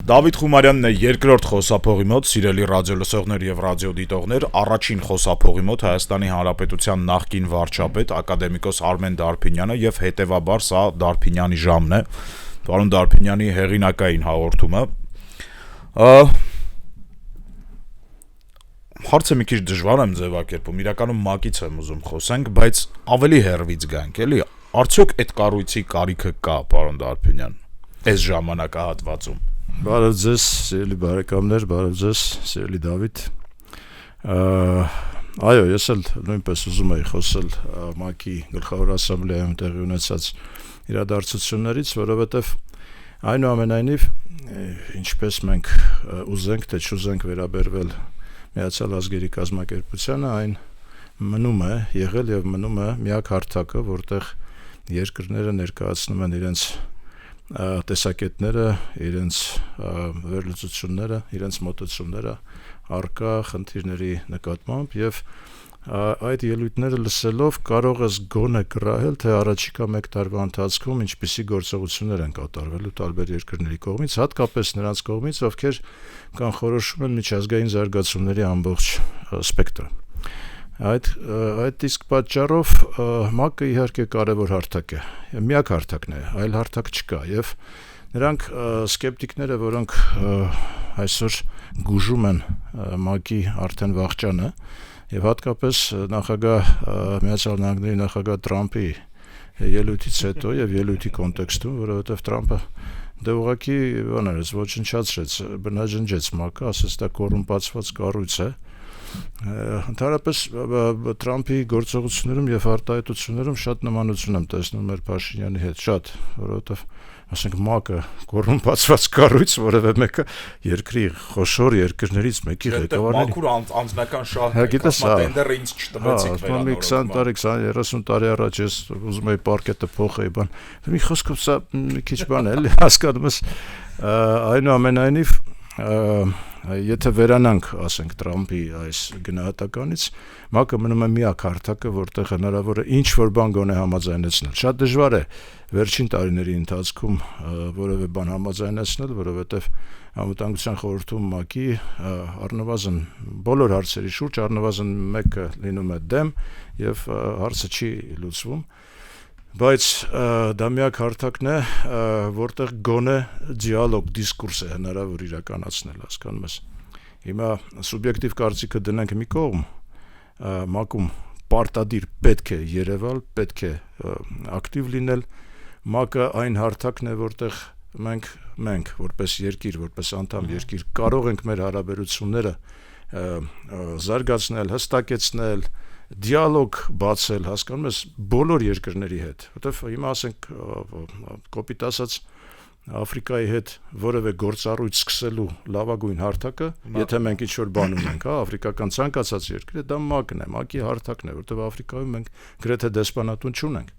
Դավիթ Խումարյանն է երկրորդ խոսափողի մոտ, սիրելի ռադիոլսողներ եւ ռադիոդիտողներ, առաջին խոսափողի մոտ Հայաստանի Հանրապետության նախկին վարչապետ ակադեմիկոս Արմեն Դարփինյանը եւ հետեւաբար սա Դարփինյանի ժամն է, պարոն Դարփինյանի հեղինակային հաղորդումը։ Հարցը մի քիչ դժվար եմ ձևակերպում, իրականում ՄԱԿ-ից եմ ուզում խոսենք, բայց ավելի հեռվից գանք, էլի, արդյոք այդ կառույցի կարիքը կա, պարոն Դարփինյան, այս ժամանակահատվածում։ Բարև ձեզ, սիրելի բարեկամներ, բարև ձեզ, սիրելի Դավիթ։ Այո, ես էլ նույնպես ուզում եի խոսել ՄԱԿ-ի գլխավոր ասամբլեայում տեղի ունեցած իրադարձություններից, որովհետև այնուամենայնիվ, ինչպես մենք ուզենք, թե չուզենք վերաբերվել Միացյալ Ազգերի կազմակերպությանը, այն մնում է, եղել եւ մնում է միակ հարթակը, որտեղ երկրները ներկայացնում են իրենց տեսակետները, իրենց վերլուծությունները, իրենց մոտեցումները առկա խնդիրների նկատմամբ եւ այդ ելույթները լսելով կարող ես գոնե կռահել, թե առաջիկա 1 տարվա ընթացքում ինչպիսի գործողություններ են կատարվելու տարբեր երկրների կողմից, հատկապես նրանց կողմից, ովքեր կանխորոշում են միջազգային զարգացումների ամբողջ սպեկտրը։ Այդ իսկ պատճառով ՄԱԿ-ը իհարկե կարևոր հարթակ է, միակ հարթակն է, այլ հարթակ չկա եւ նրանք սկեպտիկները, որոնք այսօր գուժում են ՄԱԿ-ի արդեն վախճանը եւ հատկապես Միացյալ Նահանգների նախագահ Թրամփի ելույթից հետո եւ ելույթի կոնտեքստում, որովհետեւ Թրամփը դե ուղղակի ոչնչացրեց, բնաջնջեց ՄԱԿ-ը, ասես դա կոռումպացված կառույց է։ Ընդհանրապես Թրամփի գործողություններում եւ արտահայտություններում շատ նմանություն եմ տեսնում մեր Փաշինյանի հետ, շատ, որովհետեւ ասենք ՄԱԿ-ը կոռումպացված կառույց, որևէ մեկը երկրի խոշոր երկրներից մեկի ղեկավարների մաքուր անձնական շահ տենդերը ինձ չտվեցիք վերանորոգման։ 20 տարի առաջ ես ուզում եի պարկետը փոխեի, բան։ Մի խոսքով սա մի քիչ բան է, էլի, հասկանում ես, այնուամենայնիվ եթե վերանանք, ասենք, Թրամփի այս գնահատականից, ՄԱԿ-ը մնում է միակ հարթակը, որտեղ հնարավոր է ինչ-որ բան գոնե համաձայնեցնել։ Շատ դժվար է վերջին տարիների ընթացքում որևէ բան համաձայնեցնել, որովհետև Անվտանգության խորհրդում ՄԱԿ-ի առնվազն բոլոր հարցերի շուրջ առնվազն մեկը լինում է դեմ եւ հարցը չի լուծվում։ Բայց դա միակ հարթակն է, որտեղ գոնե դիալոգ, դիսկուրս է հնարավոր իրականացնել, հասկանում ես։ Հիմա սուբյեկտիվ կարծիքը դնենք մի կողմ, ՄԱԿ-ում պարտադիր պետք է երևալ, պետք է ակտիվ լինել, ՄԱԿ-ը այն հարթակն է, որտեղ մենք որպես երկիր, որպես անդամ երկիր կարող ենք մեր հարաբերությունները զարգացնել, հստակեցնել, դիալոգ բացել, հասկանում ես, բոլոր երկրների հետ, որտեղ հիմա ասենք կոպիտ ասած Աֆրիկայի հետ որևէ գործառույթ սկսելու լավագույն հարթակը, եթե մենք ինչ-որ բան ունենք, աֆրիկական ցանկացած երկրի, դա ՄԱԿ-ն է, ՄԱԿ-ի հարթակն է, որտեղ Աֆրիկայում մենք գրեթե դեսպանատուն չունենք,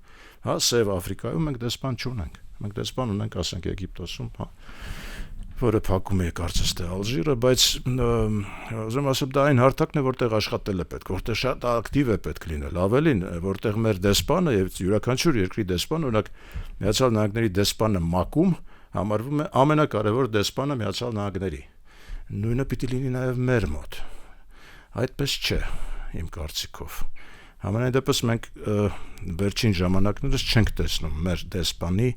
Սև Աֆրիկայում մենք դեսպան չունենք, մենք դեսպան ունենք, ասենք Եգիպտոսում, որը փակում է կարծես թե Ալժիրը, բայց ուզում ասեմ դա այն հարթակն է, որտեղ աշխատել է պետք, որտեղ շատ ակտիվ է պետք լինել, ավելին, որտեղ մեր դեսպանը եւ յուրաքանչյուր երկրի դեսպանը, օրինակ Միացյալ Նահանգների դեսպանը ՄԱԿ-ում համարվում է ամենակարևոր դեսպանը Միացյալ Նահանգների։ Նույնը պիտի լինի նաեւ մեր մոտ։ Այդպես չէ, իմ կարծիքով։ Համենայն դեպս մենք վերջին ժամանակներս չենք տեսնում մեր դեսպանի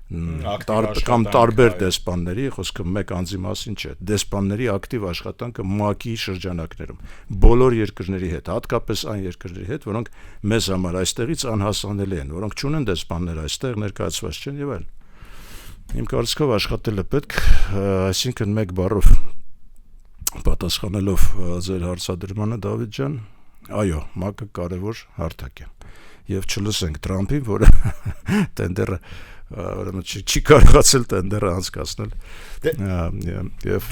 կամ տարբեր դեսպանների, խոսքը մեկ անձի մասին չէ, դեսպանների ակտիվ աշխատանքը ՄԱԿ-ի շրջանակներում, բոլոր երկրների հետ, հատկապես այն երկրների հետ, որոնք մեզ համար այստեղից անհասանելի են, որոնք չունեն դեսպաններ այստեղ, ներկայացված չեն եւ այլն։ Իմ կարծիքով աշխատելը պետք, այսինքն մեկ բառով պատասխանելով ձեր հարցադրմանը, Դավիթ ջան, այո, ՄԱԿ-ը կարևոր հարթակ է։ Եվ չլսենք Թրամփին, որը տենդերը չի կարողացել տենդերը անցկացնել։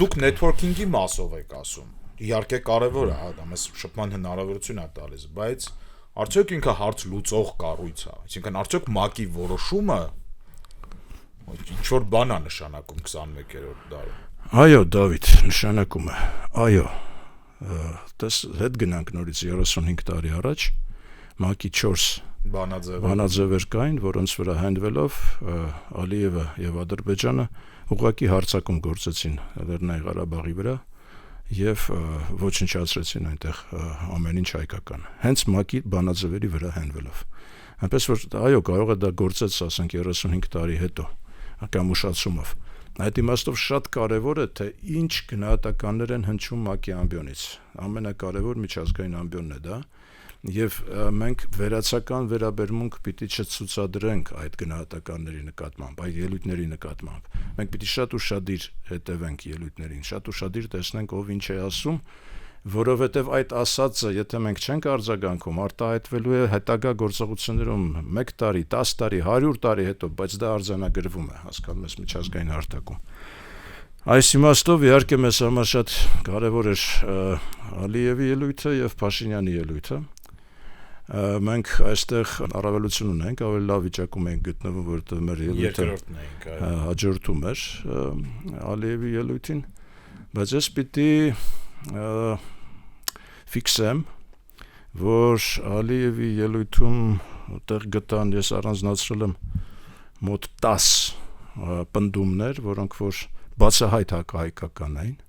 Դուք նեթվորքինգի մասով եք ասում։ Իհարկե կարևոր է, դա մեզ շփման հնարավորություն է տալիս, բայց արդյոք ինքը հարց լուծող կառույց է, այսինքն արդյոք ՄԱԿ-ի որոշումը ինչ-որ բան է նշանակում 21-րդ դարում։ Այո, Դավիթ, նշանակում է։ Այո։ Հետ գնանք նորից 35 տարի առաջ, ՄԱԿ-ի 4 բանաձևեր կային, որոնց վրա հենվելով Ալիևը եւ Ադրբեջանը ուղղակի հարձակում գործեցին Լեռնային Ղարաբաղի վրա եւ ոչնչացրեցին այնտեղ ամեն ինչ հայկական, հենց ՄԱԿ-ի բանաձևերի վրա հենվելով։ Այնպես որ այո, կարող է դա գործեց, ասենք 35 տարի հետո, կամ ուշացումով։ Այդ իմաստով շատ կարևոր է, թե ինչ գնահատականներ են հնչում ՄԱԿ-ի ամբիոնից։ Ամենակարևոր միջազգային ամբիոնն է դա, եւ մենք վերացական վերաբերմունք պիտի չցուցադրենք այդ գնահատականների նկատմամբ, այդ ելույթների նկատմամբ։ Մենք պիտի շատ ուշադիր հետևենք ելույթներին, շատ ուշադիր տեսնենք ով ինչ է ասում, որովհետեւ այդ ասածը, եթե մենք չենք արձագանքում, արտահայտվելու է հետագա գործողություններում 1 տարի, 10 տարի, 100 տարի հետո, բայց դա արձանագրվում է, հասկանում ես, միջազգային հարթակում։ Այս իմաստով իհարկե մեզ համար շատ կարևոր էր Ալիևի ելույթը եւ Փաշինյանի ելույթը։ Մենք այստեղ առավելություն ունենք, ավելի լավ վիճակում ենք գտնվում, որտեղ մեր ելույթը հաջորդում էր Ալիևի ելույթին, բայց ես պիտի ֆիքսեմ, որ Ալիևի ելույթում այդտեղ գտան, ես առանձնացրել եմ մոտ 10 պնդումներ, որոնք որ բացահայտ հակահայկական էին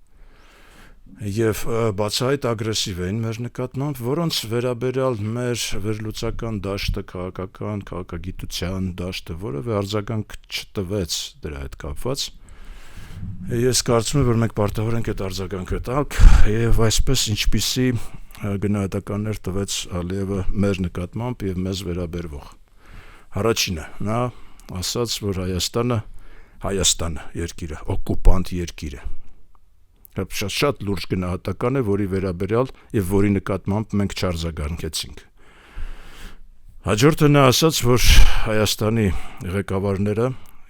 եւ բացահայտ ագրեսիվ էին մեր նկատմամբ, որոնց վերաբերյալ մեր վերլուծական դաշտը, քաղաքագիտության դաշտը որևէ արձագանք չտվեց դրա հետ կապված։ Ես կարծում եմ, որ մենք պարտավոր ենք այդ արձագանքը տալ եւ այսպես ինչպիսի գնահատականներ տվեց Ալիևը մեր նկատմամբ եւ մեզ վերաբերվող։ Առաջինը, նա ասաց, որ Հայաստանը երկիրը, օկուպանտ երկիր է։ Շատ լուրջ գնահատական է, որի վերաբերյալ եւ որի նկատմամբ մենք չարձագանքեցինք։ Հաջորդը նա ասաց, որ Հայաստանի ղեկավարները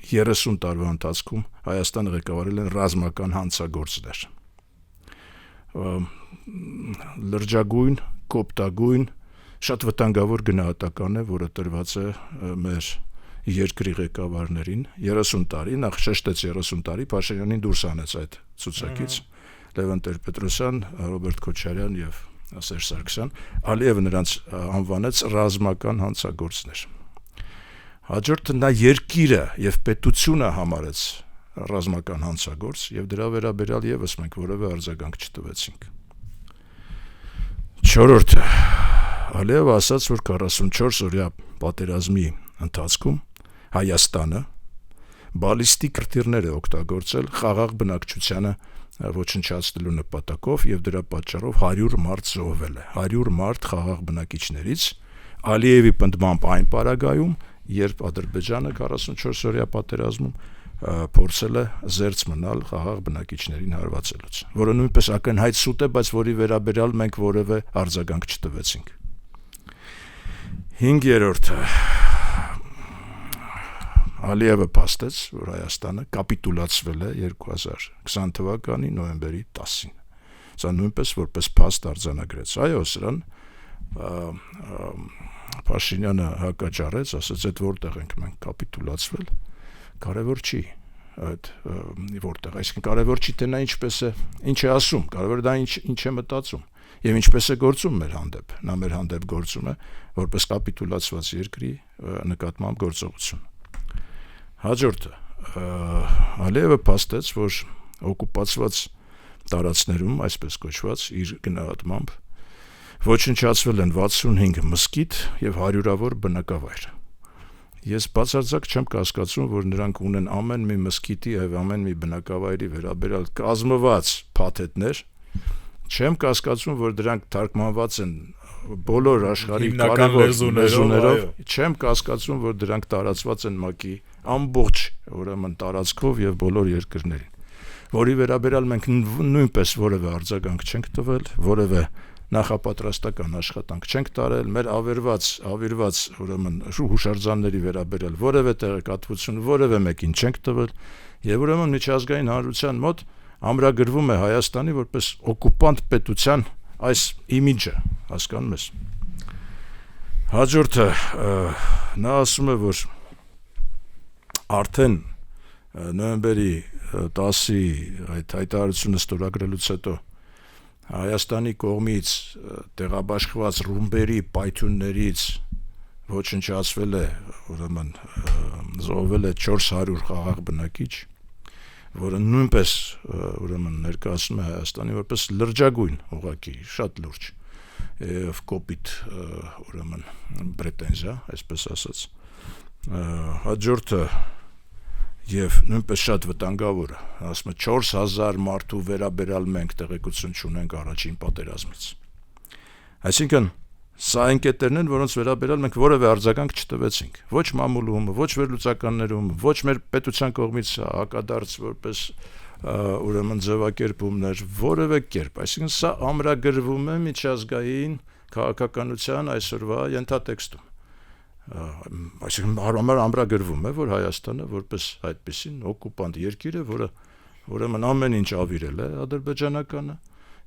30 տարվա ընթացքում Հայաստանը ղեկավարել են ռազմական հանցագործներ։ Լրջագույն, կոպտագույն, շատ վտանգավոր գնահատական է, որը տրված է մեր երկրի ղեկավարներին 30 տարի, նախ շեշտեց 30 տարի, Փաշինյանին դուրս անեց այդ ցուցակից, Լևոն Տեր-Պետրոսյան, Ռոբերտ Քոչարյան եւ Սերժ Սարգսյան, Ալիևը նրանց անվանեց ռազմական հանցագործներ։ Հաջորդը նա երկիրը եւ պետությունը համարեց ռազմական հանցագործ եւ դրա վերաբերյալ եւս մենք որևէ արձագանք չտվեցինք։ Չորրորդը Ալիևը ասաց, որ 44 օրյա պատերազմի ընթացքում Հայաստանը բալիստիկ քրթիրներ է օգտագործել խաղաղ բնակչությանը ոչնչացնելու նպատակով եւ դրա պատճառով 100 մարդ զոհվել է, 100 մարդ խաղաղ բնակիչներից Ալիևի պնդմամբ այն պարագայում, երբ Ադրբեջանը 44 օրյա պատերազմում փորձել է զերծ մնալ խաղաղ բնակիչներին հարվածելուց, որը նույնպես ակնհայտ սուտ է, բայց որի վերաբերյալ մենք որևէ արձագանք չտվեցինք։ 5-րդը Ալիևը փաստեց, որ Հայաստանը կապիտուլացվել է 2020 թվականի նոյեմբերի 10-ին։ Սա նույնպես որպես փաստ արձանագրեց։ Այո, սրան Փաշինյանը հակաճառեց, ասաց, այդ որտեղ ենք մենք կապիտուլացվել, կարևոր չի այդ որտեղ, այսինքն կարևոր չի թե նա ինչպես է, ինչ է ասում, կարևոր դա ինչ է մտածում եւ ինչպես է գործում մեր հանդեպ։ Նա մեր հանդեպ գործում է որպես կապիտուլացված երկրի նկատմամբ գործողություն։ Հաջորդը Ալիևը փաստեց, որ օկուպացված տարածքներում, այսպես կոչված, իր գնահատմամբ ոչնչացվել են 65 մզկիթ եւ հարյուրավոր բնակավայր։ Ես բացարձակ չեմ կասկածում, որ նրանք ունեն ամեն մի մզկիթի եւ ամեն մի բնակավայրի վերաբերյալ կազմված փաթեթներ, չեմ կասկածում, որ դրանք թարգմանված են բոլոր աշխարհի կարևոր լեզուներով, չեմ կասկածում, որ դրանք տարածված են ՄԱԿ-ի ամբողջ ուրեմն տարածքով եւ բոլոր երկրներին, որի վերաբերյալ մենք նույնպես որևէ արձագանք չենք տվել, որևէ նախապատրաստական աշխատանք չենք տարել, մեր ավիրված ուրեմն հուշարձանների վերաբերյալ որևէ տեղեկատվություն որևէ մեկին չենք տվել եւ ուրեմն միջազգային հանրության մոտ ամրագրվում է Հայաստանի որպես օկուպանտ պետության այս իմիջը, հասկանում ես։ Հաջորդը նա ասում է, որ արդեն նոյեմբերի 10-ի այդ հայտարարությունը ստորագրելուց հետո Հայաստանի կողմից տեղաբաշխված ռումբերի պայթյուններից ոչնչացվել է, ուրեմն զոհվել է 400 խաղաղ բնակիչ, որը նույնպես ուրեմն ներկայացնում է Հայաստանի որպես լրջագույն, ուղղակի շատ լուրջ եւ կոպիտ ուրեմն պրետենզիա, այսպես ասած, հաջորդը եւ նույնպես շատ վտանգավոր, ասում է 4000 մարդու վերաբերալ մենք տեղեկություն չունենք առաջին պատերազմից։ Այսինքն սա այն կետերն են, որոնց վերաբերալ մենք որևէ արձագանք չտվեցինք, ոչ մամուլում, ոչ վերլուծականներում, ոչ մեր պետության կողմից հակադարձ որպես ուրեմն ձևակերպումներ, որևէ կերպ, այսինքն սա ամրագրվում է միջազգային քաղաքականության այսօրվա ենթատեքստում, այսինքն ամրագրվում է, որ Հայաստանը որպես այդպիսին օկուպանտ երկիր է, որը ուրեմն ամեն ինչ ավիրել է ադրբեջանականը,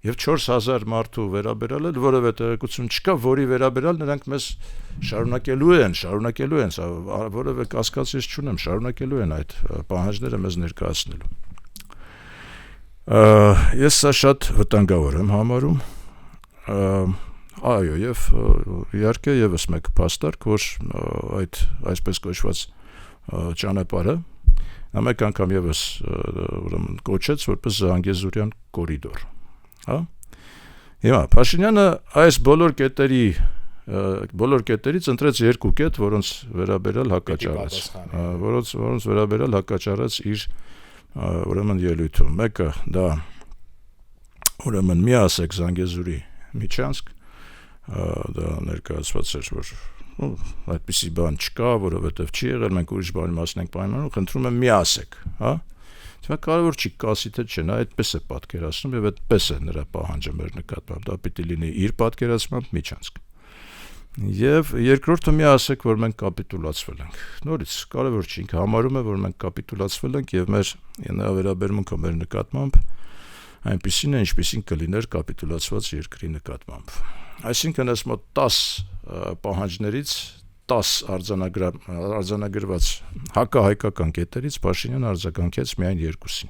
եւ 4000 մարդու վերաբերալ էլ որևէ տեղեկություն չկա, որի վերաբերալ նրանք մեզ շարունակելու են, որևէ կասկածից չունեմ, շարունակելու են այդ պահանջները մեզ ներկայացնելու։ Ես սա շատ վտանգավոր եմ համարում, այո, եւ իհարկե եւս մեկ փաստարկ, որ այդ այսպես կոչված ճանապարհը մեկ անգամ եւս ուրեմն կոչեց որպես Զանգեզուրյան կորիդոր։ Հա։ Հիմա Փաշինյանը այս բոլոր կետերից ընտրեց երկու կետ, որոնց վերաբերալ հակաճառեց իր ուրեմն ելույթում։ Մեկը դա ուրեմն միասեք Զանգեզուրի Միչանսկ, դա ներկայացված էր, որ այդպիսի բան չկա, որովհետև չի եղել, մենք ուրիշ բանի մասին ենք պայմանավորվում, խնդրում եմ միասեք, հա։ Դա կարևոր չի կասի թե չէ, նա այդպես է պատկերացնում եւ այդպես է նրա պահանջը մեր նկատմամբ, դա պիտի լինի իր պատկերացմամբ Միչանսկ։ Եվ երկրորդը միասեք, որ մենք կապիտուլացվել ենք։ Նորից կարևոր չի, ինքը համարում է, որ մենք կապիտուլացվել ենք եւ մեր վերաբերմունքը մեր նկատմամբ այնպիսին է, ինչպիսին կլիներ կապիտուլացված երկրի նկատմամբ։ Այսինքն այս մոտ 10 պահանջներից 10 արձանագրված հակահայկական կետերից Փաշինյանը արձագանքեց միայն 2-ին։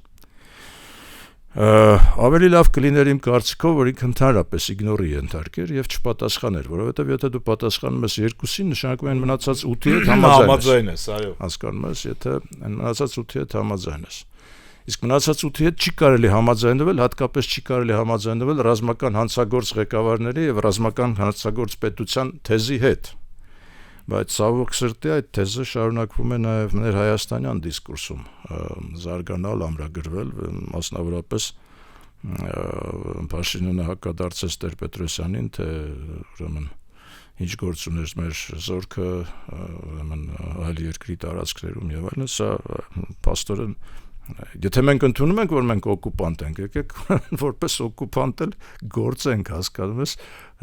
Ավելի լավ կլիներ իմ կարծիքով, որ ինքը ընդհանրապես իգնորի ենթարկեր եւ չպատասխաներ, որովհետեւ եթե դու պատասխանում ես 2-ին, նշանակում է մնացած 8-ի հետ համաձայն ես, այո։ Հասկանում ես, եթե մնացած 8-ի հետ համաձայն ես։ Իսկ մնացած 8-ի հետ չի կարելի համաձայնվել, հատկապես չի կարելի համաձայնվել ռազմական հանցագործ ղեկավարների եւ ռազմական հանցագործ պետության թեզի հետ։ Բայց ցավոք սրտի այդ թեզը շարունակվում է նաև մեր հայաստանյան դիսկուրսում զարգանալ, ամրագրվել, մասնավորապես Փաշինյանը հակադարձեց Տեր-Պետրոսյանին, թե ուրեմն ինչ գործ ուներ մեր զորքը ուրեմն այլ երկրի տարածքներում եւ այլն, սա փաստորեն եթե մենք ընդունում ենք, որ մենք օկուպանտ ենք, եկեք որպես օկուպանտ էլ գործենք, հասկանում ես,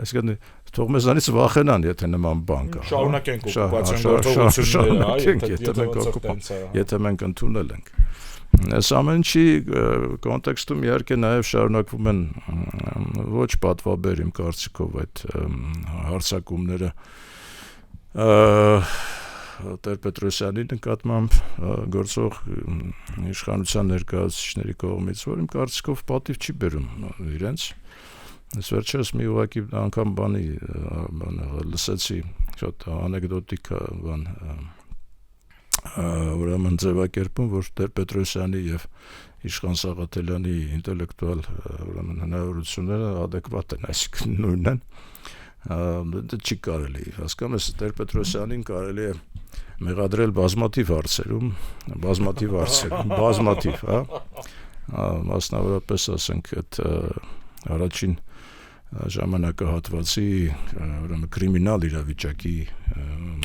այսինքն թող մեզանից վախենան, եթե նման բան կա։ Շարունակենք օկուպացիոն գործողությունները, եթե մենք ընդունել ենք։ Այս ամենի կոնտեքստում իհարկե նաև շարունակվում են ոչ պատվաբեր իմ կարծիքով այդ հարձակումները Տեր-Պետրոսյանի նկատմամբ գործող իշխանության ներկայացուցիչների կողմից, որ իմ կարծիքով պատիվ չի բերում իրենց։ Ես վերջերս մի ուղղակի անգամ բանի լսեցի շատ անեկդոտիկ բան ուրեմն ձևակերպում, որ Տեր-Պետրոսյանի եւ Իշխան Սաղաթելյանի ինտելեկտուալ ուրեմն հնարավորությունները adekvat են, այսինքն նույնն են։ Դա չի կարելի, հասկանում ես, Տեր-Պետրոսյանին կարելի է մեղադրել բազմաթիվ հարցերում, հա, մասնավորապես ասենք այդ առաջին ժամանակահատվածի ուրեմն կրիմինալ իրավիճակի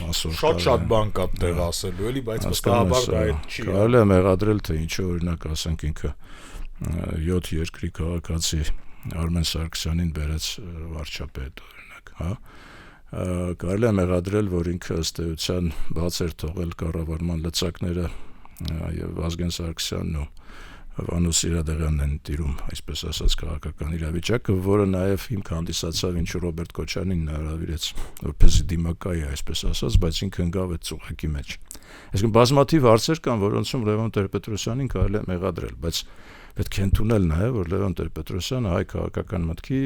մասով շատ բան կա տեղ ասելու էլի, բայց վստահաբար դա չի։ Կարելի է մեղադրել, թե ինչու օրինակ ասենք ինքը 7 երկրի քաղաքացի Արմեն Սարգսյանին բերեց վարչապետ, օրինակ, հա։ Կարելի է մեղադրել, որ ինքը ըստ էության բաց էր թողել կառավարման լծակները եւ Վազգեն Սարգսյանն ու Վանո Սիրադեղյանն են տիրում, այսպես ասած, քաղաքական իրավիճակը, որը նաեւ հիմք հանդիսացավ ինչու Ռոբերտ Քոչարյանին հրավիրեց, որպեսզի դիմակայի, այսպես ասած, բայց ինքը ընկավ այդ ծուղակի մեջ։ Այսինքն բազմաթիվ հարցեր կան, որոնցում Լևոն Տեր-Պետրոսյանին կարելի է մեղադրել, բայց պետք է ընդունել նաև, որ Լևոն Տեր-Պետրոսյանը հայ քաղաքական մտքի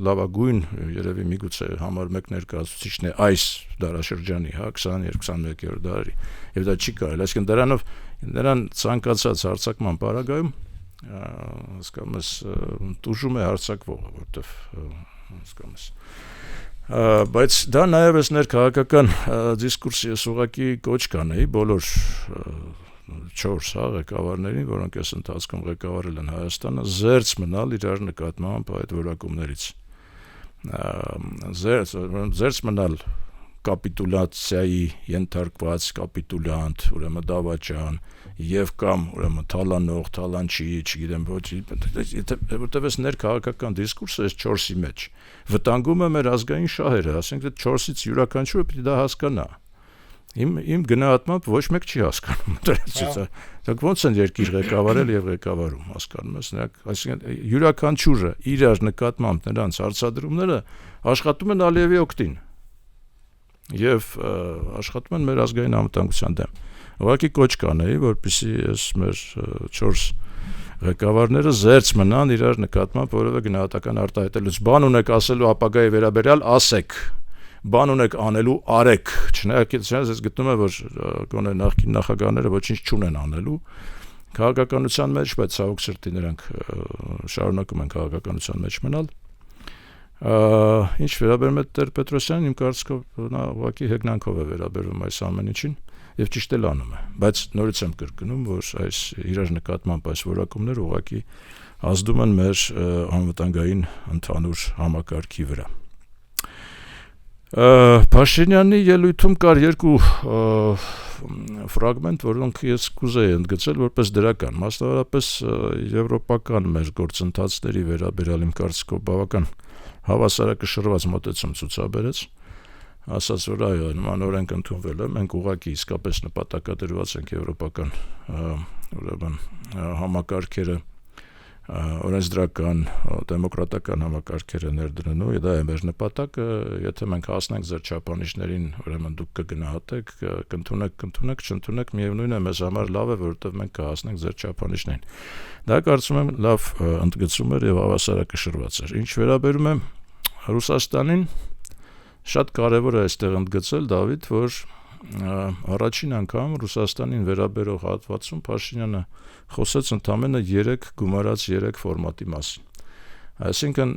լավագույն, երևի միգուցե համար մեկ ներկայացուցիչն է այս դարաշրջանի, հա, 20-21-րդ դարի, եւ դա չի կարելի, այսինքն դրանով Նրան ցանկացած հարձակման պարագայում հասկանում ես տուժում է հարձակվողը, որտեվ հասկանում ես բայց դա նաև ես ներքաղաքական դիսկուրսի ես ուղղակի կոչ կանեի բոլոր 4 ղեկավարներին, որոնք այս ընթացքում ղեկավարել են Հայաստանը, զերծ մնալ իրար նկատմամբ այդ որակումներից, զերծ մնալ կապիտուլյացիայի ենթարկված կապիտուլյանտ, ուրեմն դավաճան եւ կամ ուրեմն թալանող, թալանչի, չգիտեմ ոչ, որտեղ էս ներքաղաքական դիսկուրսը էս 4-ի մեջ վտանգում է մեր ազգային շահերը, ասենք այդ 4-ից յուրաքանչյուրը պիտի դա հասկանա։ Իմ գնահատմամբ ոչ մեկ չի հասկանում դրանից։ Դրանք ոնց են երկիր ղեկավարել եւ ղեկավարում, հասկանում ես, այսինքն յուրաքանչյուրը իրար նկատմամբ նրանց հարցադրումները աշխատում են Ալիևի օգտին եւ աշխատում են մեր ազգային անվտանգության դեմ։ Ուղղակի կոչ կանեի, որպեսզի այս մեր 4 ղեկավարները զերծ մնան իրար նկատմամբ որևէ գնահատական արտահայտելուց։ Բան ունեք ասելու ապագայի վերաբերյալ, ասեք։ Բան ունեք անելու, արեք։ Չնայած ես գտնում եմ, որ գոնե նախկին նախագահները ոչինչ չունեն անելու քաղաքականության մեջ, բայց ցավոք սրտի նրանք շարունակում են քաղաքականության մեջ մնալ։ Ինչ վերաբերում է Տեր Պետրոսյանին, իմ կարծիքով նա ուղղակի հեգնանքով է վերաբերվում այս ամեն ինչին եւ ճիշտ էլ անում է, բայց նորից եմ կրկնում, որ այս իրար նկատմամբ այս որակումները ուղղակի ազդում են մեր անվտանգային ընդհանուր համակարգի վրա։ Փաշինյանի ելույթում կար 2 ֆրագմենտ, որոնք ես կուզեի ընդգծել որպես դրական, մասնավորապես եվրոպական մեր գործընթացների վերաբերյալ իմ կարծիքով բավական հավասարակշռված մոտեցում ցուցաբերեց, ասաց, որ այո, նման օրենք ընդունվել է, մենք ուղղակի իսկապես նպատակադրված ենք եվրոպական ուրեմն համակարգերը, օրենսդրական, դեմոկրատական համակարգերը ներդնելու, դա է մեր նպատակը, եթե մենք հասնենք ձեր չափանիշներին, ուրեմն դուք կգնահատեք, կընդունեք, չընդունեք, միևնույն է, մեզ համար լավ է, որովհետև մենք կհասնենք ձեր չափանիշներին։ Դա կարծում եմ լավ ընդգծում էր եւ հավասարակշռված էր։ Ինչ վերաբերում է Ռուսաստանին, շատ կարևոր է այստեղ ընդգծել, Դավիթ, որ առաջին անգամ Ռուսաստանին վերաբերող հատվածում Փաշինյանը խոսեց ընդամենը 3 գումարած 3 ֆորմատի մասին։ Այսինքն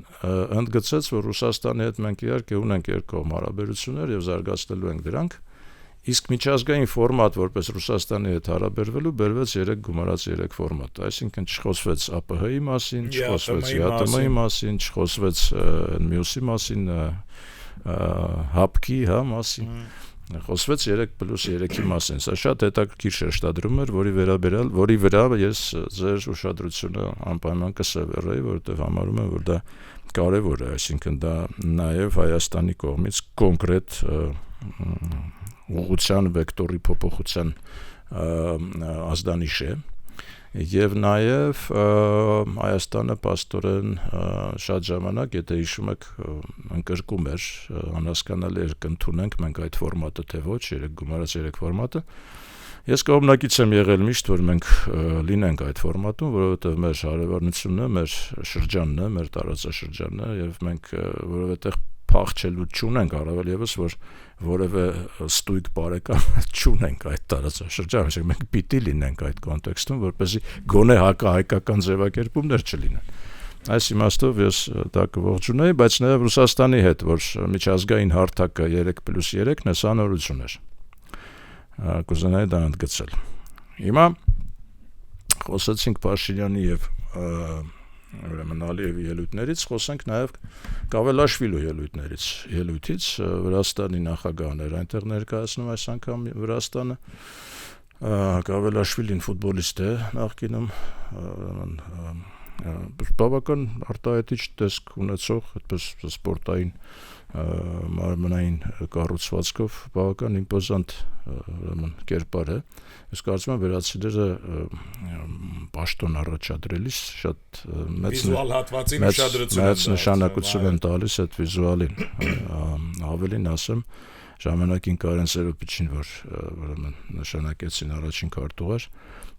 ընդգծեց, որ Ռուսաստանի հետ մենք իհարկե ունենք երկկողմ հարաբերություններ եւ զարգացնելու ենք դրանք, իսկ միջազգային ֆորմատ, որպես Ռուսաստանի հետ հարաբերվելու, բերվեց 3 գումարած 3 ֆորմատ, այսինքն չխոսվեց ԱՊՀ-ի մասին, չխոսվեց ՀԱՏՄ-ի մասին, չխոսվեց մյուսի մասին, ՀԱՊԿ-ի մասին, խոսվեց 3+3-ի մասին։ Սա շատ հետաքրքիր շեշտադրում էր, որի վրա ես ձեր ուշադրությունը անպայման կսևեռեի, որովհետև համարում եմ, որ դա կարևոր է, այսինքն դա նաև Հայաստանի կողմից կոնկրետ ուղղության վեկտորի փոփոխության ազդանիշ է եւ նաեւ Հայաստանը պաստորեն շատ ժամանակ, եթե հիշում եք, ընկրկում էր, անհասկանալի էր կընդունենք մենք այդ ֆորմատը թե ոչ, 3 գումարած 3 ֆորմատը։ Ես կողմնակից եմ եղել միշտ, որ մենք լինենք այդ ֆորմատում, որովհետեւ մեր հարևանությունն է, մեր շրջանն է, մեր տարածաշրջանն է եւ մենք որովհետեւ փախչելու չունենք, առավել եւս որ որևէ ստույգ բարեկամ չունենք այդ տարածաշրջանում, մենք պիտի լինենք այդ կոնտեքստում, որպեսզի գոնե հակահայկական ձևակերպումներ չլինեն։ Այս իմաստով ես դա կողջունեի, բայց նաեւ Ռուսաստանի հետ, որ միջազգային հարթակը 3+3-ն է, սա նորություն էր։ Կուզենայի դա ընդգծել։ Հիմա խոսեցինք Փաշինյանի եւ ուրեմն Ալիևի ելույթներից, խոսենք նաև Կավելաշվիլու ելույթից, Վրաստանի նախագահն էր այնտեղ ներկայացնում այս անգամ Վրաստանը, Կավելաշվիլին ֆուտբոլիստ է նախկինում, բավական արտահայտիչ տեսք ունեցող, այդպես սպորտային մարմնային կառուցվածքով բավական իմպոզանտ կերպար է։ Ես կարծում եմ վերացիները պաշտոն առաջադրելիս շատ մեծ նշանակություն են տալիս այդ վիզուալին, ավելին ասեմ, ժամանակին Կարեն Սերոպիչին, որ ուրեմն նշանակեցին առաջին քարտուղար,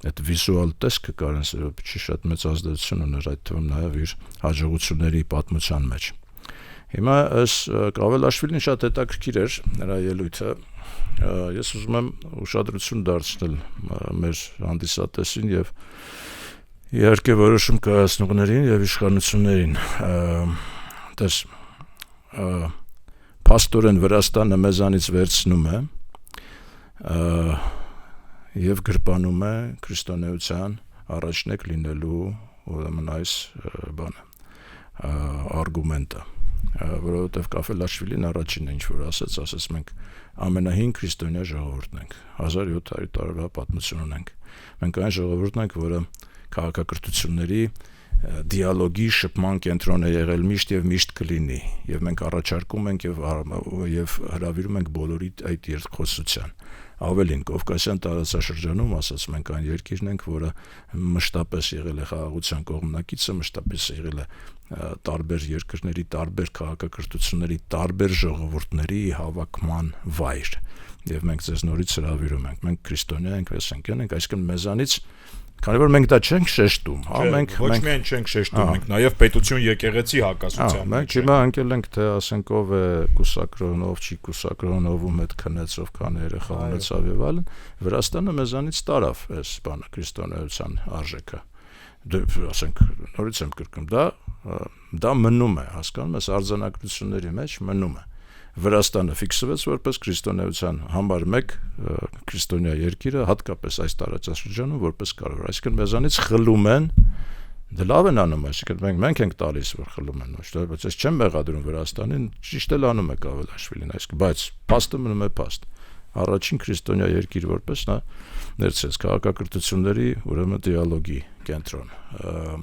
այդ վիզուալ տեսքը Կարեն Սերոպիչի շատ մեծ ազդեցություն ուներ, այդ թվում նաև իր հաջողությունների պատմության մեջ։ Հիմա այս Կավելաշվիլին շատ հետաքրքիր էր նրա ելույթը։ Ես ուզում եմ ուշադրություն դարձնել մեր հանդիսատեսին եւ իհարկե որոշում կայացնողներին եւ իշխանություններին։ Դες Պաստորեն Վրաստանը մեզանից վերցնում է եւ գրպանում է քրիստոնեության առաջնեկ լինելու ուրեմն այս բանը արգումենտը, որովհետեւ Կավելաշվիլին առաջինն է ինչ որ ասաց մենք ամենահին քրիստոնյա ժողովուրդն ենք, 1700 տարվա պատմություն ունենք, մենք այն ժողովուրդն ենք, որը քաղաքակրթությունների դիալոգի շփման կենտրոն է եղել միշտ եւ միշտ կլինի, եւ մենք առաջարկում ենք եւ հրավիրում ենք բոլորի այդ երկխոսության։ Ավելին Կովկասյան տարածաշրջանում ասած մենք այն երկիրն ենք, որը մշտապես եղել է խաղաղության կողմնակիցը, մշտապես եղել է տարբեր երկրների, տարբեր քաղաքակրթությունների, տարբեր ժողովուրդների հավաքման վայր։ Եվ մենք ձեզ նորից հրավիրում ենք։ Մենք քրիստոնյա ենք, վեսենկյան ենք, այսինքն մեզանից քանի որ մենք դա չենք շեշտում, մենք ոչ միայն չենք շեշտում, մենք նաև պետություն եկեղեցի հակասության մենք հիմա ընկել ենք թե ասենք ով է կուսակրոնով, չի կուսակրոնով, ում հետ քնեցով, քան երեխա ունեցավ եւ այլն, Վրաստանը մեզանից տարավ այս բանը քրիստոնեության արժեքը։ Ասենք նորից եմ կրկնում, դա մնում է, հասկանում ես, արձանագրությունների մեջ մնում է։ Վրաստանը ֆիքսվեց որպես քրիստոնեության համար մեկ քրիստոնյա երկիրը, հատկապես այս տարածաշրջանում որպես կարևոր, այսինքն մեզանից խլում են, դե լավ են անում, այսինքն մենք ենք տալիս, որ խլում են, ոչ թե բայց ես չեմ մեղադրում Վրաստանին, ճիշտ էլ անում է Կավելաշվիլին, այսինքն բայց փաստը մնում է փաստ։ Առաջին քրիստոնյա երկիր որպես նա ներծեց քաղաքակրթությունների ուրեմն դիալոգի կենտրոն,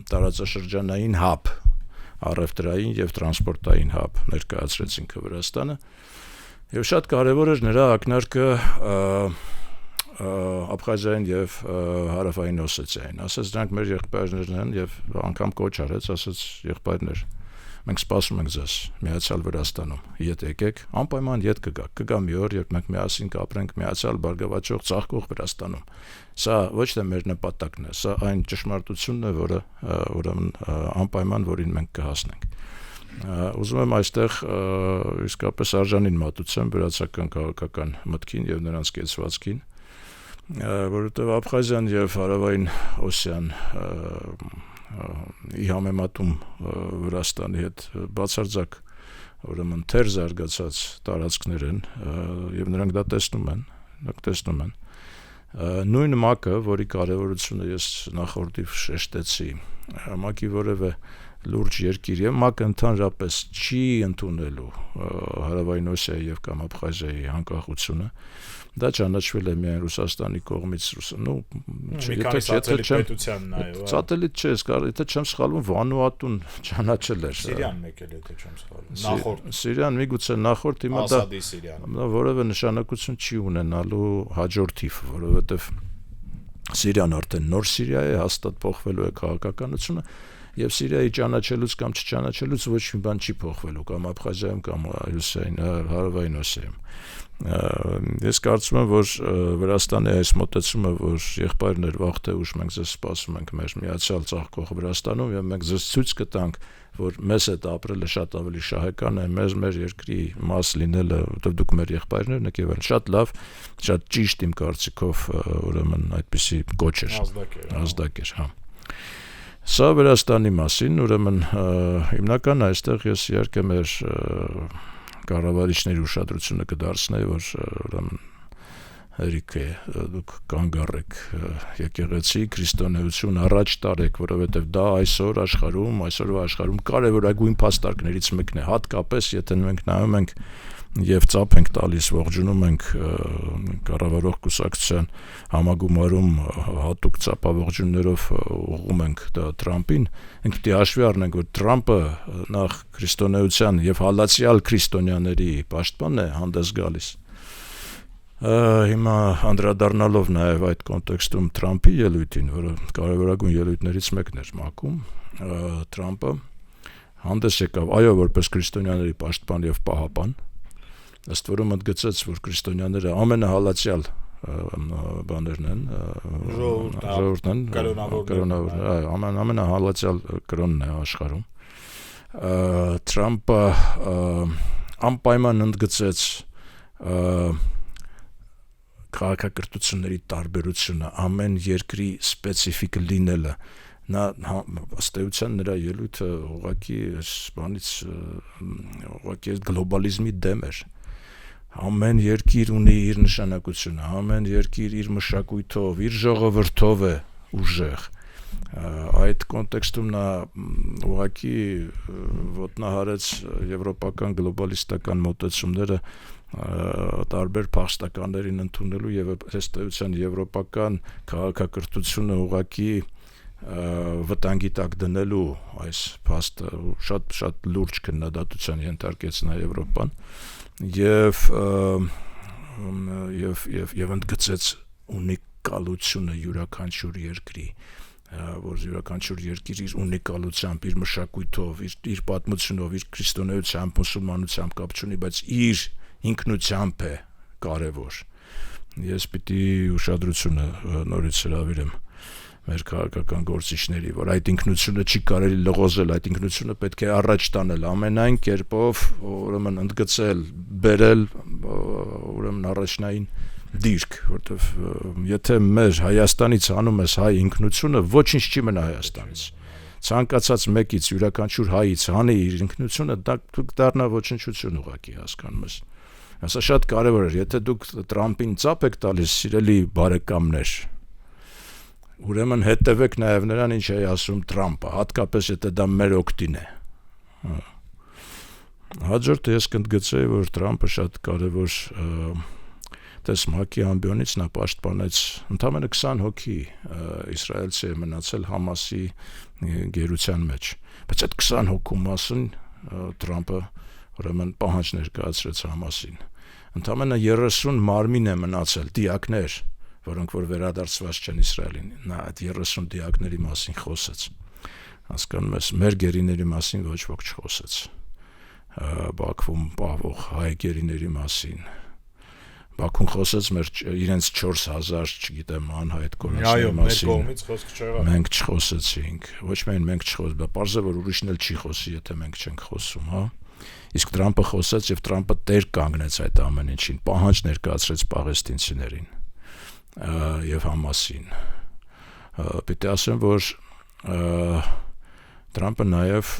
տարածաշրջանային հաբ, առևտրային եւ տրանսպորտային հաբ ներկայացրեց ինքը Վրաստանը եւ շատ կարեւոր էր նրա ակնարկը Աբխազիային եւ Հարավային Օսետիային, ասաց դրանք մեր եղբայրներն են եւ անգամ կոչ արեց, ասաց եղբայրներ, մենք սպասում ենք ձեզ Միացյալ Վրաստանում, ետ եկեք, անպայման ետ կգա մի օր, երբ մենք միասին կապրենք Միացյալ բարգավաճող ծաղկող Վրաստանում։ Սա ոչ թե մեր նպատակն է, սա այն ճշմարտությունն է, որը ուրեմն անպայման որին մենք կհասնենք։ Ուզում եմ այստեղ իսկապես արժանին մատուցեմ վրացական քաղաքական մտքին եւ նրանց կեցվածքին, որովհետեւ Աբխազիան եւ Հարավային Օսիան ի համեմատում Վրաստանի հետ բացարձակ ուրեմն թեր զարգացած տարածքներ են եւ նրանք դա տեսնում են նույն ՄԱԿ-ը, որի կարևորությունը ես նախորդիվ շեշտեցի, ՄԱԿ-ի որևէ լուրջ երկիր եւ ՄԱԿ-ը ընդհանրապես չի ընդունելու Հարավային Օսիայի եւ կամ Աբխազիայի անկախությունը, դա ճանաչվել է միայն Ռուսաստանի կողմից, սատելիտ չէ, եթե չեմ սխալվում, Վանուատուն ճանաչել էր։ Սիրիան եկել, եթե չեմ սխալվում։ Նախորդ Սիրիան միգուցե նախորդ, հիմա դա որևէ նշանակություն չի ունենալու հաջորդիվ, որովհետեւ Սիրիան արդեն նոր Սիրիա է, հաստատ փոխվելու է քաղաքականությունը եւ Սիրիայի ճանաչելուց կամ չճանաչելուց ոչ մի բան չի փոխվելու, կամ Աբխազիայում կամ Հարավային Օսիայում։ Ես կարծում եմ, որ Վրաստանի այս մոտեցումը, որ եղբայրներ վաղ թե ուշ մենք ձեզ սպասում ենք մեր միացյալ ծաղկող Վրաստանում եւ մենք ձեզ ցույց կտանք, որ մեզ հետ ապրելը շատ ավելի շահեկան է, մեր երկրի մաս լինելը, որտեղ դուք մեր եղբայրներն եք եւ շատ լավ, շատ ճիշտ իմ կարծիքով ուրեմն այդպիսի կոչ էր, ազդակ էր, հա։ Սա Վրաստանի մասին, ուրեմն հիմնական այստեղ ես իհարկե մեր կառավարիչների ուշադրությունը կդարձնեի, որ ուրեմն հերիք է դուք կանգ առեք եկեղեցի քրիստոնեություն առաջ տարեք, որովհետև դա այսօրվա աշխարհում կարևորագույն փաստարկներից մեկն է, հատկապես եթե մենք նայում ենք եւ ծափ ենք տալիս, ողջունում ենք կառավարող կուսակցության համագումարում հատուկ ծափավորություններով ուղղում ենք դա Թրամփին, մենք պետք է հաշվի առնենք, որ Թրամփը նախ քրիստոնեության եւ հալածյալ քրիստոնյաների պաշտպանն է հանդես գալիս։ Հիմա անդրադառնալով նաեւ այդ կոնտեքստում Թրամփի ելույթին, որը կարևորագույն ելույթներից մեկն էր ՄԱԿ-ում, Թրամփը հանդես եկավ այո որպես քրիստոնյաների պաշտպան եւ պահապան, ըստ որում ընդգծեց, որ քրիստոնյաները ամենահալածյալ բաներն են, ժողովուրդն են, կրոնավոր, ամենահալածյալ կրոնն է աշխարհում, Թրամփը անպայման ընդգծեց քաղաքակրթությունների տարբերությունը, ամեն երկրի սպეციფիկ լինելը, նա ըստ էության նրա ելույթը ուղղակի գլոբալիզմի դեմ էր։ Ամեն երկիր ունի իր նշանակությունը, ամեն երկիր իր մշակույթով, իր ժողովրդով է ուժեղ։ Այդ կոնտեքստում նա ուղղակի ոտնահարեց եվրոպական գլոբալիստական մոտեցումները տարբեր փախստականներին ընդունելու եւ ըստ էության եվրոպական քաղաքակրթությունը ուղղակի վտանգի տակ դնելու այս փաստը շատ լուրջ քննադատության ենթարկեց նա Եվրոպան եւ ընդգծեց ունիկալությունը յուրաքանչյուր երկրի, որ յուրաքանչյուր երկիր իր ունիկալությամբ, իր մշակույթով, իր պատմությունով, իր քրիստոնեությամբ, մուսուլմանությամբ կապ չունի, բայց իր ինքնությամբ է կարևոր։ Ես պիտի ուշադրությունը նորից հրավիրեմ մեր քաղաքական գործիչների, որ այդ ինքնությունը չի կարելի լղոզել, այդ ինքնությունը պետք է առաջ տանել ամենայն կերպով, ուրեմն ընդգծել, բերել, ուրեմն առաջնային դիրք, որտեվ եթե մեր Հայաստանից հանում ես հայ ինքնությունը, ոչինչ չի մնա Հայաստանից։ Ցանկացած մեկից յուրաքանչյուր հայից հանի իր ինքնությունը, դա դառնա ոչնչություն ուղղակի, հասկանում ես։ Սա շատ կարևոր է, եթե դուք Տրամփին ծափ եք տալիս, սիրելի բարեկամներ, ուրեմն հետևեք նաև նրան, ինչ է ասում Տրամփը, հատկապես եթե դա մեր օգտին է։ Հաջորդը ես կընդգծեի, որ Տրամփը շատ կարևոր ՄԱԿ-ի ամբիոնից նա պաշտպանեց ընդամենը 20 հոգի իսրայելցի է մնացել Համասի գերության մեջ, բայց այդ 20 հոգու մասին Տրամփը ուրեմն պահանջ ներկայացրեց Համասին։ Ընդամենը 30 մարմին է մնացել, դիակներ, որոնք որ վերադարձված չեն Իսրայելին, նա այդ 30 դիակների մասին խոսեց։ Հասկանում ես, մեր գերիների մասին ոչ ոք չխոսեց։ Բաքվում պահվող հայ գերիների մասին։ Բաքուն խոսեց մեր իրենց 4000, չգիտեմ, անհայտ կորածների մասին։ Այո, մեր կողմից խոսք չեղավ։ Մենք չխոսեցինք, ոչ միայն մենք չխոսեցինք, դա պարզ է, որ ուրիշն էլ չի խոսի, եթե մենք չենք խոսում, հա։ Իսկ Տրամփը խոսեց եւ Տրամփը տեր կանգնեց այդ ամեն ինչին, պահանջ ներկայացրեց պաղեստինցիներին եւ Համասին։ Պիտի ասեմ, որ Տրամփը նաեւ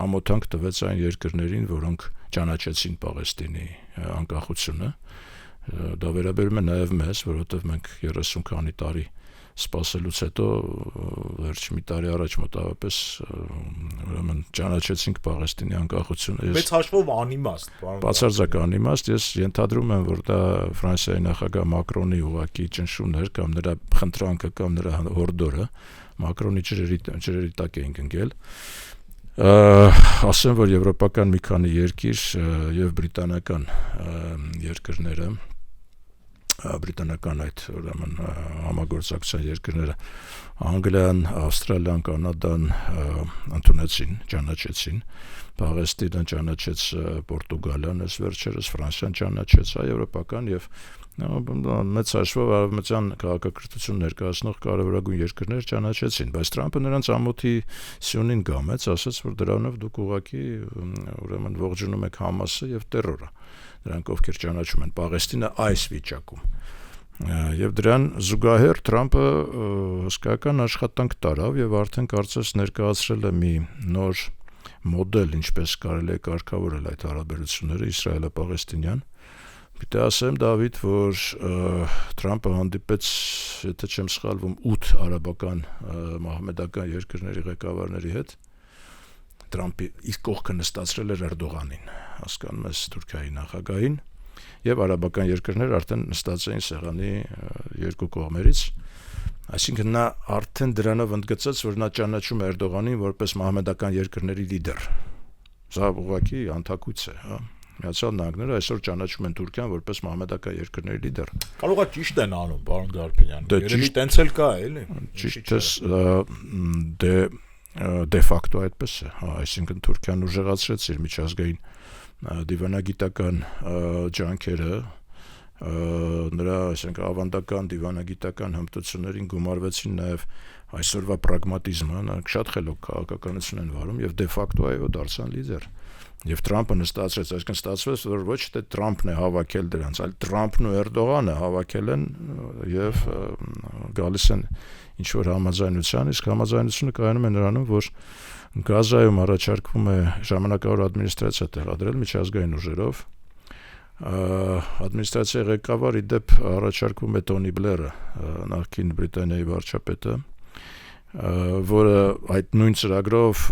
ամոթանք տվեց այն երկրներին, որոնք ճանաչեցին Պաղեստինի անկախությունը։ Դա վերաբերում է նաեւ մեզ, որովհետեւ մենք 30 քանի տարի սպասելուց հետո վերջ մի տարի առաջ մոտավորապես ուրեմն ճանաչեցինք Պաղեստինի անկախությունը։ Մեծ հաշվով անիմաստ, պարոն։ Բացարձակ անիմաստ, ես ենթադրում եմ, որ դա Ֆրանսիայի նախագահ Մակրոնի ուղղակի ճնշումն էր կամ նրա խնդրանքը կամ նրա հորդորը, Մակրոնի ջրերի տակ էինք ընկել։ Ասեմ, որ եվրոպական մի քանի երկիր եւ բրիտանական երկրները բրիտանական այդ ուրեմն համագործակցության երկրները Անգլիան, Ավստրալիան, Կանադան ընդունեցին, ճանաչեցին, Պաղեստինը ճանաչեց Պորտուգալիան, այս վերջերս Ֆրանսիան ճանաչեց, եվրոպական եւ մեծ հաշվով արևմտյան քաղաքակրթություն ներկայացնող կարևորագույն երկրներ ճանաչեցին, բայց Տրամփը նրանց ամոթի սյունին գամեց, ասաց, որ դրանով դուք ուղղակի ուրեմն ողջունում եք Համասը եւ տերորը, նրանք ովքեր ճանաչում են Պաղեստինը այս վիճակում։ Եվ դրան զուգահեռ Տրամփը հսկայական աշխատանք տարավ եւ արդեն կարծես ներկայացրել է մի նոր մոդել, ինչպես կարելի է կարգավորել այդ հարաբերությունները իսրայելա-պաղեստինյան։ Պիտի ասեմ, Դավիթ, որ Տրամփը հանդիպեց, եթե չեմ սխալվում, 8 արաբական մահմեդական երկրների ղեկավարների հետ։ Տրամփի իսկ կողքը նստացրել էր Էրդողանին, հասկանում ես, Թուրքիայի նախագահին, եւ արաբական երկրներ արդեն նստած էին սեղանի երկու կողմերից, այսինքն նա արդեն դրանով ընդգծեց, որ նա ճանաչում է Էրդողանին որպես մահմեդական երկրների լիդեր։ Սա ուղղակի անթակույց է, հա։ Միացյալ Նահանգները այսօր ճանաչում են Թուրքիան որպես մահմեդական երկրների լիդեր։ Կարող է ճիշտ են անում, պարոն Գարփինյան։ Երևի տենց էլ կա, էլի։ Ճիշտ է, դե ֆակտո այդպես է, հա, այսինքն Թուրքիան ուժեղացրեց իր միջազգային դիվանագիտական ջանքերը նրա ավանդական դիվանագիտական հմտություններին գումարվեցին նաև այսօրվա պրագմատիզմը, նրանք շատ խելոք քաղաքականություն են վարում եւ դե ֆակտո այո դարձան լիդեր։ Եվ Թրամփը նստացրեց, այսինքն ստացվեց, որ ոչ թե Թրամփն է հավաքել դրանց, այլ Թրամփն ու Էրդողանը հավաքել են եւ գալիս են ինչ որ համաձայնության, իսկ համաձայնությունը կայանում է նրանում, որ Գազայում առաջարկվում է ժամանակավոր ադմինիստրացիա տեղադրել միջազգային ուժերով։ Ադմինիստրացիայի ղեկավար իդեպ առաջարկվում է Տոնի Բլերը, նախկին Բրիտանիայի վարչապետը, որը այդ նույն ծրագրով,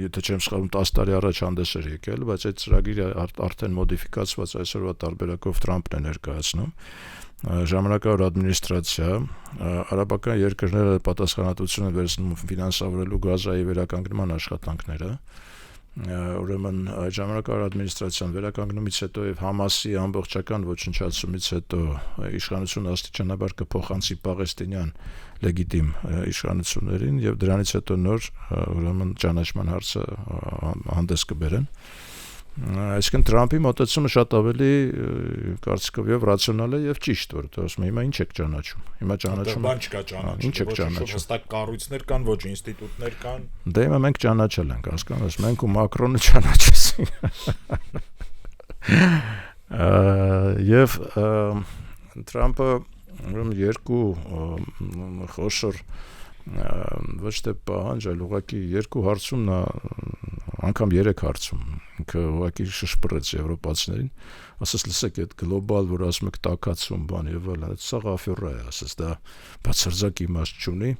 եթե չեմ սխալվում, 10 տարի առաջ հանդես էր եկել, բայց այդ ծրագիրը արդեն մոդիֆիկացված այսօրվա տարբերակով Թրամփն է ներկայացնում։ Ժամանակավոր ադմինիստրացիա, արաբական երկրները պատասխանատվություն են վերցնում ֆինանսավորելու Գազայի վերականգնման աշխատանքները։ Ուրեմն ժամանակավոր ադմինիստրացիան վերականգնումից հետո եւ Համասի ամբողջական ոչնչացումից հետո իշխանությունը աստիճանաբար կփոխանցի պաղեստինյան լեգիտիմ իշխանություններին եւ դրանից հետո նոր ուրեմն ճանաչման հարցը հանդես կբերեն։ Այսինքն Թրամփի մոտեցումը շատ ավելի կարծիքով եւ ռացիոնալ է եւ ճիշտ, որովհետեւ ասում եմ հիմա ինչ եք ճանաչում։ Հիմա ճանաչում բան չկա ճանաչում։ Ինչ եք ճանաչում։ Հստակ կառույցներ կան, ոչ ինստիտուտներ կան։ Դե հիմա մենք ճանաչել ենք, հասկանաս, մենք ու Մակրոնը ճանաչեցինք։ Եվ Թրամփը ուրեմն երկու խոշոր ոչ թե պահանջ, այլ ուղղակի երկու հարցում նա անգամ 3 հարցում ինքը ուղղակի շշպռեց եվրոպացիներին, ասաց լսեք այդ գլոբալ, որ ասում եք տաքացում բան եւ այլն, սա գաֆյորա է, ասաց դա բացարձակ իմաստ չունի,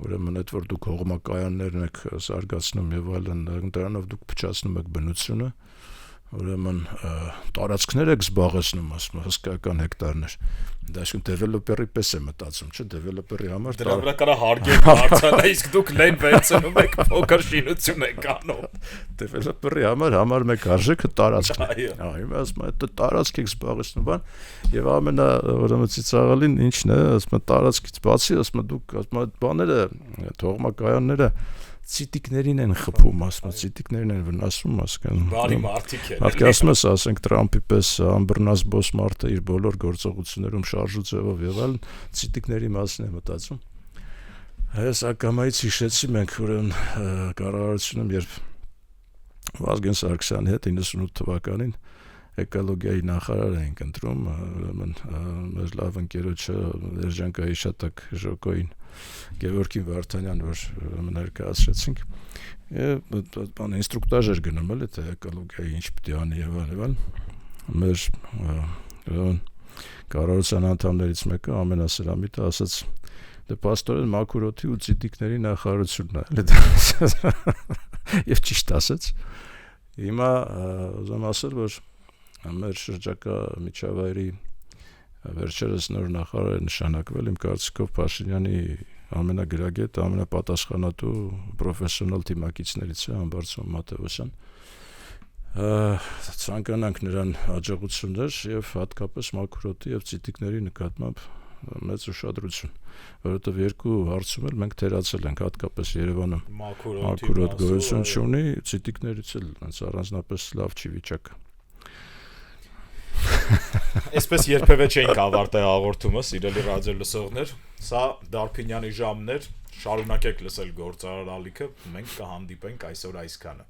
ուրեմն այդ որ դուք հողմակայաններն եք զարգացնում եւ այլն, դրանով դուք փչացնում եք բնությունը, ուրեմն տարածքներ եք զբաղեցնում, ասում եմ, հսկայական հեկտարներ։ Դա այսինքն դեվելոպերի պես է մտածում, չէ՞, դեվելոպերի համար դրա վրա կարա հարգել հարցանա, իսկ դուք լեն վերցնում եք փոքր շինություն եք անում։ Դեվելոպերի համար մեկ արժեքը տարածքն է։ Հիմա ասում եմ, դա տարածք եք զբաղեցնում, բան, եւ ամենա ուրեմն ծիծաղալին ինչն է, ասում եմ, տարածքից բացի, ասում եմ, դուք ասում եմ, այդ բաները, թողմակայանները ցիտիկներին են խփում, ասում եմ, ցիտիկներին են վնասում, ասկան։ Բարի մարդիկ են։ Արդյոք ասում ես, ասենք Թրամփի պես ամբռնած բոս մարդը իր բոլոր գործողություններում շարժու ձևով եւ այլն ցիտիկների մասին է մտածում։ Այս ակամայից հիշեցի մենք ուրեմն կառավարությունում, երբ Վազգեն Սարգսյանի հետ 98 թվականին էկոլոգիայի նախարար էինք ընտրում, ուրեմն մեր լավ ընկերոջը Էրջանկայի շատակ Ժոկոին Գևորգին Վարդանյան, որ ներկայացրեցինք, բան ինստրուկտաժ էր գնում, էլի թե էկոլոգիայի ինչ պիտի անի եւ այլն։ Մեր կառավարության անդամներից մեկը ամենասրամիտը ասաց. «Դե պաստորեն մաքուրոթի ու ցիտիկների նախարարությունն է», էլի։ Եվ ճիշտ ասաց։ Հիմա ուզում ասել, որ մեր շրջակա միջավայրի վերջերս նոր նախարար է նշանակվել, իմ կարծիքով Փաշինյանի ամենագրագետ, ամենապատասխանատու պրոֆեսիոնալ թիմակիցներից է Համբարձում Մատեոսյան։ Ցանկանանք նրան աջակցություններ եւ հատկապես մաքրոթի եւ ցիտիկների նկատմամբ մեծ ուշադրություն, որովհետեւ երկու հարցում էլ մենք թերացել ենք, հատկապես Երևանում մաքրոթ գոյություն չունի, ցիտիկներից էլ առանձնապես լավ չի վիճակը։ Այսպես երբևէ չէինք ավարտել հաղորդումը, սիրելի ռադիո լսողներ, սա Դարփինյանի ժամն էր, շարունակեք լսել գործարար ալիքը, մենք կհանդիպենք այսօր այսքանը։